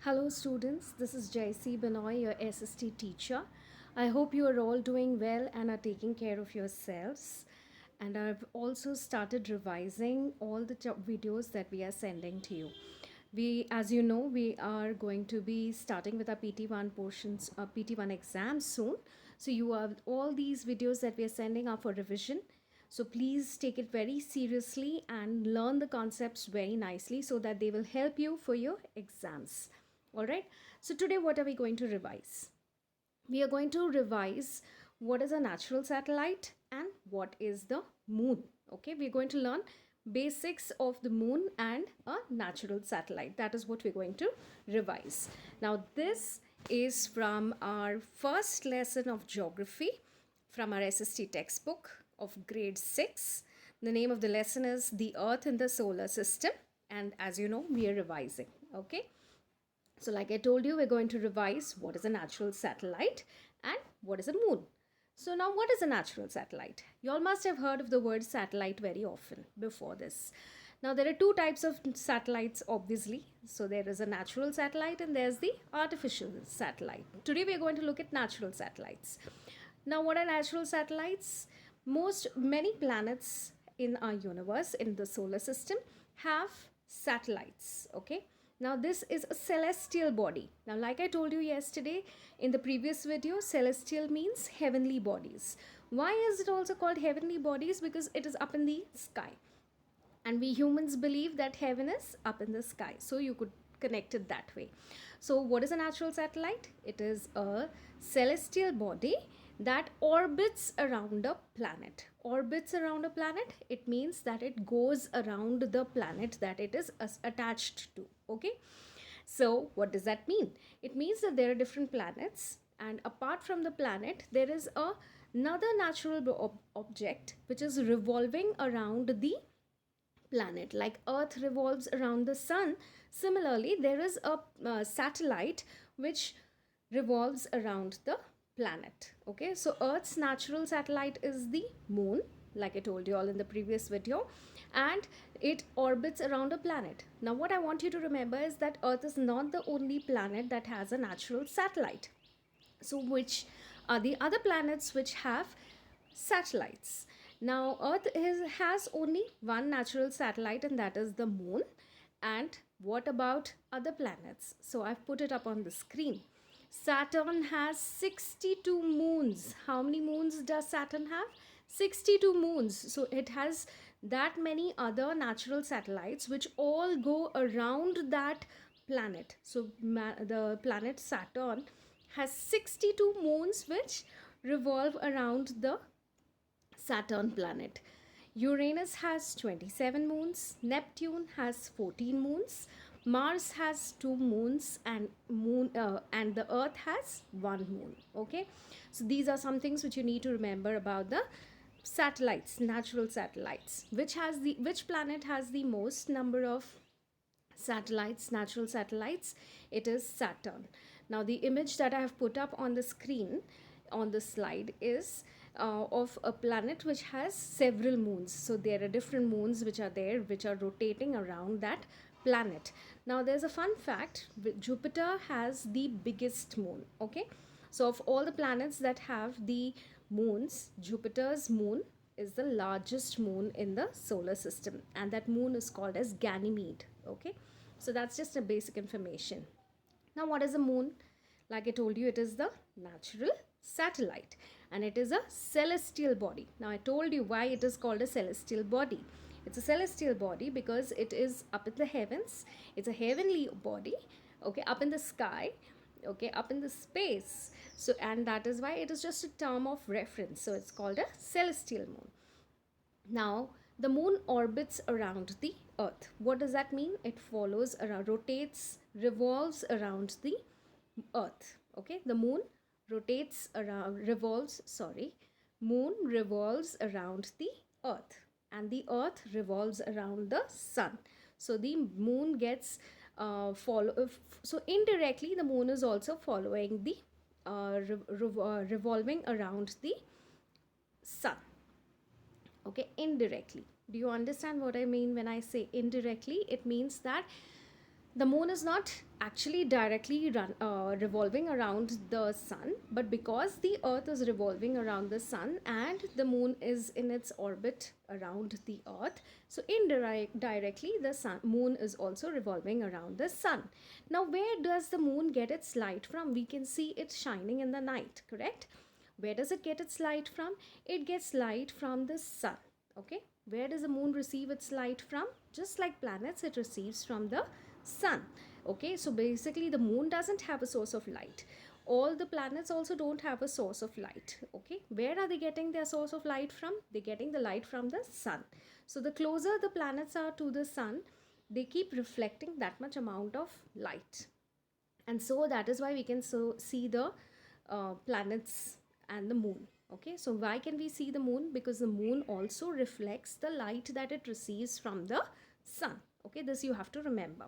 Hello students, this is Jaisi Benoy, your SST teacher. I hope you are all doing well and are taking care of yourselves. And I've also started revising all the videos that we are sending to you. As you know, we are going to be starting with our PT1 portions, PT1 exams soon. So you have all these videos that we are sending are for revision. So please take it very seriously and learn the concepts very nicely so that they will help you for your exams. All right. So today, what are we going to revise? We are going to revise what is a natural satellite and what is the moon. Okay. We're going to learn basics of the moon and a natural satellite. That is what we're going to revise. Now, this is from our first lesson of geography from our SST textbook of grade 6. The name of the lesson is The Earth in the Solar System. And as you know, we are revising. Okay. So like I told you, we're going to revise what is a natural satellite and what is a moon. So now what is a natural satellite? You all must have heard of the word satellite very often before this. Now there are two types of satellites obviously. So there is a natural satellite and there's the artificial satellite. Today we're going to look at natural satellites. Now what are natural satellites? Many planets in our universe, in the solar system, have satellites. Okay. Now this is a celestial body. Now like I told you yesterday in the previous video, celestial means heavenly bodies. Why is it also called heavenly bodies? Because it is up in the sky. And we humans believe that heaven is up in the sky. So you could connect it that way. So what is a natural satellite? It is a celestial body that orbits around a planet. Orbits around a planet, it means that it goes around the planet that it is attached to. Okay. So what does that mean? It means that there are different planets, and apart from the planet there is another natural object which is revolving around the planet. Like earth revolves around the sun, similarly there is a satellite which revolves around the planet. Okay, so earth's natural satellite is the moon, like I told you all in the previous video, and it orbits around a planet. Now what I want you to remember is that earth is not the only planet that has a natural satellite. So which are the other planets which have satellites? Now earth has only one natural satellite, and that is the moon. And what about other planets? So I've put it up on the screen. Saturn has 62 moons. How many moons does Saturn have? 62 moons. So it has that many other natural satellites which all go around that planet. So the planet Saturn has 62 moons which revolve around the Saturn planet. Uranus has 27 moons, Neptune has 14 moons, Mars has 2 moons, and the Earth has 1 moon. Okay, so these are some things which you need to remember about the satellites, natural satellites. Which planet has the most number of satellites, natural satellites? It is Saturn. Now the image that I have put up on the screen on the slide is of a planet which has several moons. So there are different moons which are there, which are rotating around that planet. Now there's a fun fact: Jupiter has the biggest moon. Okay, so of all the planets that have the moons, Jupiter's moon is the largest moon in the solar system, and that moon is called as Ganymede. Okay, so that's just a basic information. Now what is a moon? Like I told you, it is the natural satellite and it is a celestial body. Now I told you why it is called a celestial body. It's a celestial body because it is up in the heavens. It's a heavenly body, okay, up in the sky, okay, up in the space. So and that is why it is just a term of reference. So it's called a celestial moon. Now, the moon orbits around the earth. What does that mean? It follows around, rotates, revolves around the earth. Okay, the moon rotates around, moon revolves around the earth, and the earth revolves around the sun. So the moon gets so indirectly the moon is also following the revolving around the sun. Okay, indirectly. Do you understand what I mean when I say indirectly? It means that The moon is not actually directly revolving around the sun, but because the earth is revolving around the sun and the moon is in its orbit around the earth, so indirectly the moon is also revolving around the sun. Now where does the moon get its light from? We can see it shining in the night, correct? Where does it get its light from? It gets light from the sun. Okay, where does the moon receive its light from? Just like planets, it receives from the sun. Okay, so basically the moon doesn't have a source of light. All the planets also don't have a source of light. Okay, where are they getting their source of light from? They're getting the light from the sun. So the closer the planets are to the sun, they keep reflecting that much amount of light, and so that is why we can see the planets and the moon. Okay, so why can we see the moon? Because the moon also reflects the light that it receives from the sun. Okay, this you have to remember.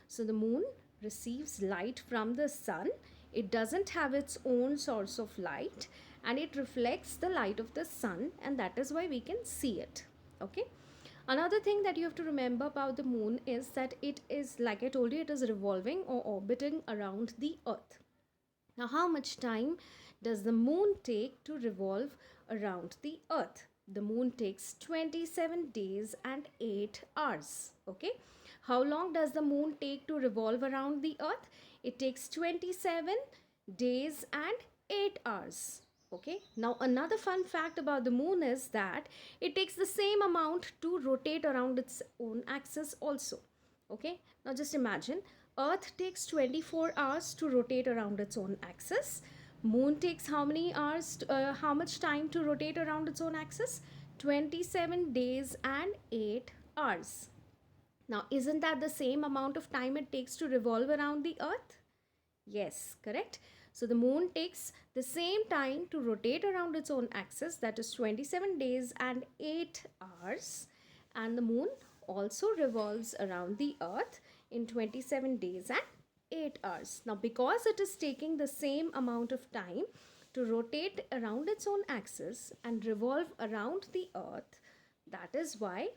So the moon receives light from the sun. It doesn't have its own source of light, and it reflects the light of the sun, and that is why we can see it. Okay, another thing that you have to remember about the moon is that it is, like I told you, it is revolving or orbiting around the earth. Now, how much time does the moon take to revolve around the earth? The moon takes 27 days and 8 hours. Okay. How long does the moon take to revolve around the earth? It takes 27 days and 8 hours. Okay. Now, another fun fact about the moon is that it takes the same amount to rotate around its own axis also. Okay. Now, just imagine Earth takes 24 hours to rotate around its own axis. Moon takes how many hours, how much time to rotate around its own axis? 27 days and 8 hours. Now, isn't that the same amount of time it takes to revolve around the earth? Yes, correct. So the moon takes the same time to rotate around its own axis, that is 27 days and 8 hours. And the moon also revolves around the earth in 27 days and 8 hours. Now, because it is taking the same amount of time to rotate around its own axis and revolve around the earth, that is why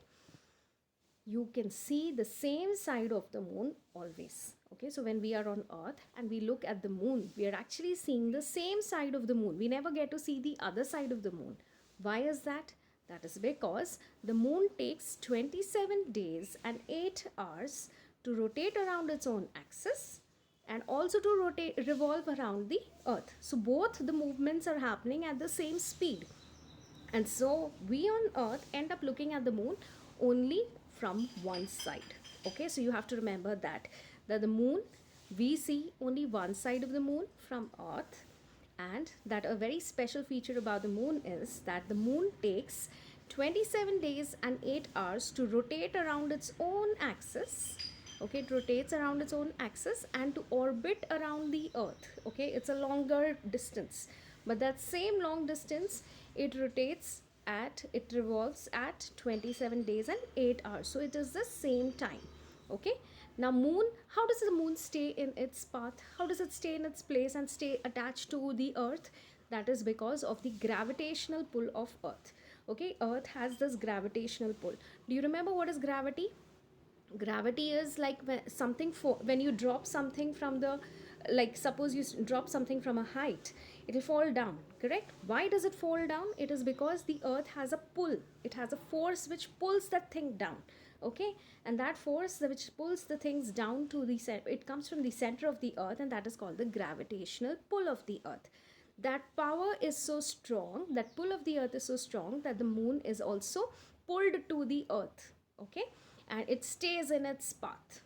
you can see the same side of the moon always. Okay, so when we are on earth and we look at the moon, we are actually seeing the same side of the moon. We never get to see the other side of the moon. Why is that? That is because the moon takes 27 days and 8 hours to rotate around its own axis and also to revolve around the earth. So both the movements are happening at the same speed. And so we on earth end up looking at the moon only from one side. Okay, so you have to remember that the moon, we see only one side of the moon from earth, and that a very special feature about the moon is that the moon takes 27 days and 8 hours to rotate around its own axis. Okay, it rotates around its own axis and to orbit around the earth. Okay, it's a longer distance, but that same long distance it revolves at 27 days and 8 hours. So it is the same time. Okay, now moon, how does the moon stay in its path? How does it stay in its place and stay attached to the earth? That is because of the gravitational pull of earth. Okay, earth has this gravitational pull. Do you remember what is gravity? Gravity is like when you drop something from the, like suppose you drop something from a height, it will fall down, correct? Why does it fall down? It is because the earth has a pull. It has a force which pulls that thing down. Okay, and that force which pulls the things down to the center, it comes from the center of the earth, and that is called the gravitational pull of the earth. That power is so strong, that pull of the earth is so strong that the moon is also pulled to the earth. Okay, and it stays in its path.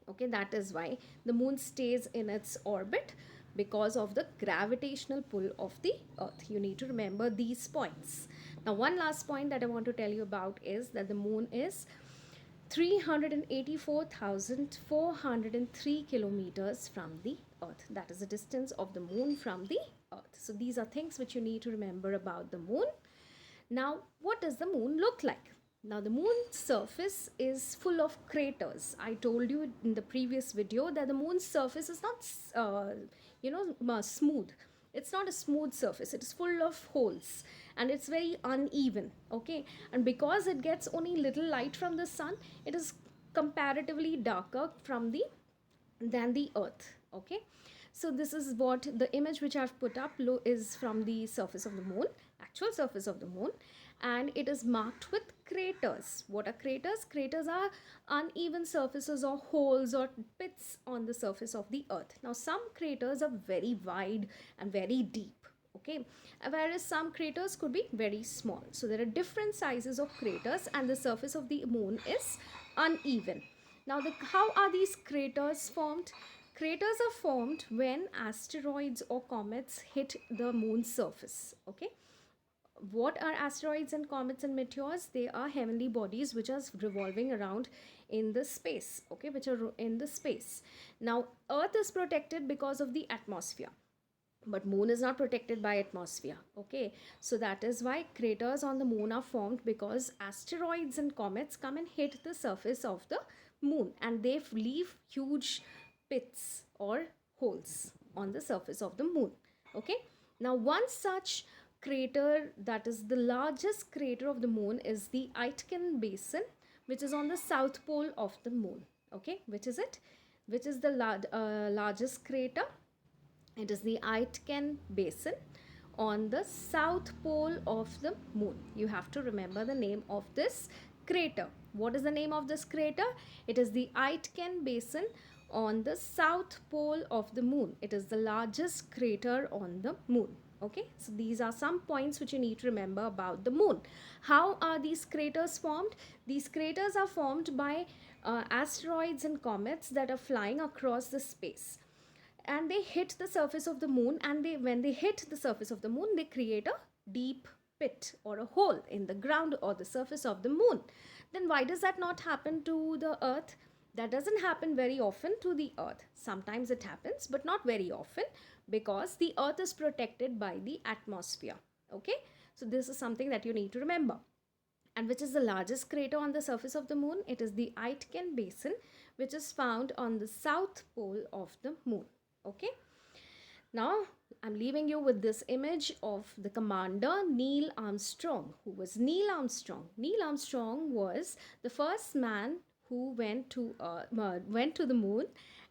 Okay, that is why the moon stays in its orbit, because of the gravitational pull of the earth. You need to remember these points. Now, one last point that I want to tell you about is that the moon is 384,403 kilometers from the earth. That is the distance of the moon from the earth. So these are things which you need to remember about the moon. Now, what does the moon look like? Now, the moon's surface is full of craters. I told you in the previous video that the moon's surface is not, smooth. It's not a smooth surface. It is full of holes and it's very uneven. Okay, and because it gets only little light from the sun, it is comparatively darker from the than the earth. Okay, so this is what the image which I've put up low is from the surface of the moon, actual surface of the moon, and it is marked with craters. What are craters? Craters are uneven surfaces or holes or pits on the surface of the earth. Now some craters are very wide and very deep, okay, whereas some craters could be very small. So there are different sizes of craters and the surface of the moon is uneven. Now, how are these craters formed? Craters are formed when asteroids or comets hit the moon's surface. Okay. What are asteroids and comets and meteors? They are heavenly bodies which are revolving around in the space. Okay, which are in the space. Now, Earth is protected because of the atmosphere, but moon is not protected by atmosphere. Okay, so that is why craters on the moon are formed, because asteroids and comets come and hit the surface of the moon and they leave huge pits or holes on the surface of the moon. Okay, now one such crater, that is the largest crater of the moon, is the Aitken basin, which is on the south pole of the moon. Okay, which is it, which is the largest crater? It is the Aitken Basin on the south pole of the moon. You have to remember the name of this crater. What is the name of this crater? It is the Aitken Basin on the south pole of the moon. It is the largest crater on the moon. Okay, so these are some points which you need to remember about the moon. How are these craters formed? These craters are formed by asteroids and comets that are flying across the space, and they hit the surface of the moon, and when they hit the surface of the moon, they create a deep pit or a hole in the ground or the surface of the moon. Then why does that not happen to the earth? That doesn't happen very often to the earth. Sometimes it happens, but not very often, because the earth is protected by the atmosphere. Okay, so this is something that you need to remember. And which is the largest crater on the surface of the moon? It is the Aitken Basin, which is found on the south pole of the moon. Okay, now I'm leaving you with this image of the commander Neil Armstrong. Who was Neil Armstrong? Neil Armstrong was the first man who went to the moon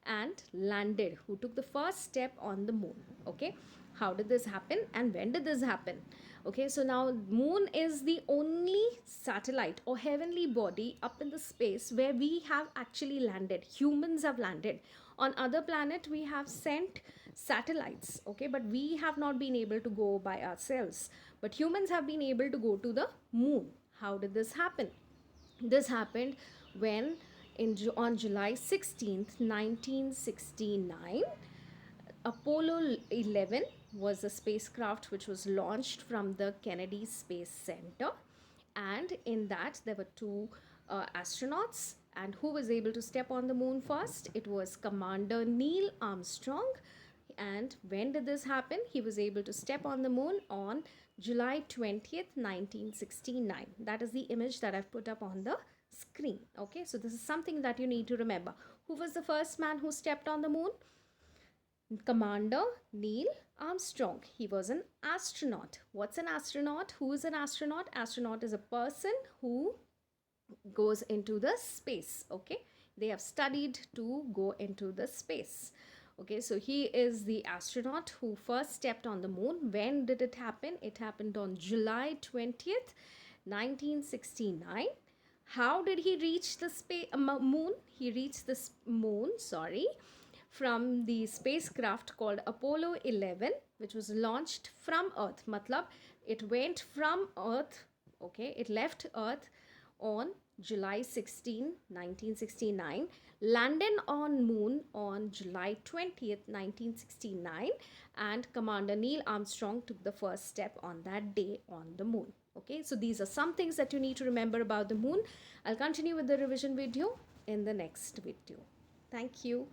and landed, who took the first step on the moon. Okay, how did this happen and when did this happen? Okay, so now moon is the only satellite or heavenly body up in the space where we have actually landed. Humans have landed. On other planet we have sent satellites, okay, but we have not been able to go by ourselves. But humans have been able to go to the moon. How did this happen? This happened when on July 16th, 1969, Apollo 11 was a spacecraft which was launched from the Kennedy Space Center, and in that there were two astronauts. And who was able to step on the moon first? It was Commander Neil Armstrong. And when did this happen? He was able to step on the moon on July 20th, 1969. That is the image that I've put up on the screen. Okay, so this is something that you need to remember. Who was the first man who stepped on the moon? Commander Neil Armstrong. He was an astronaut. What's an astronaut? Who is an astronaut? Astronaut is a person who goes into the space. Okay, they have studied to go into the space. Okay, so he is the astronaut who first stepped on the moon. When did it happen? It happened on July 20th, 1969. How did he reach the moon? He reached the moon, sorry, from the spacecraft called Apollo 11, which was launched from Earth. Matlab, it went from Earth, okay, it left Earth on July 16, 1969, landed on moon on July 20th, 1969, and Commander Neil Armstrong took the first step on that day on the moon. Okay, so these are some things that you need to remember about the moon. I'll continue with the revision video in the next video. Thank you.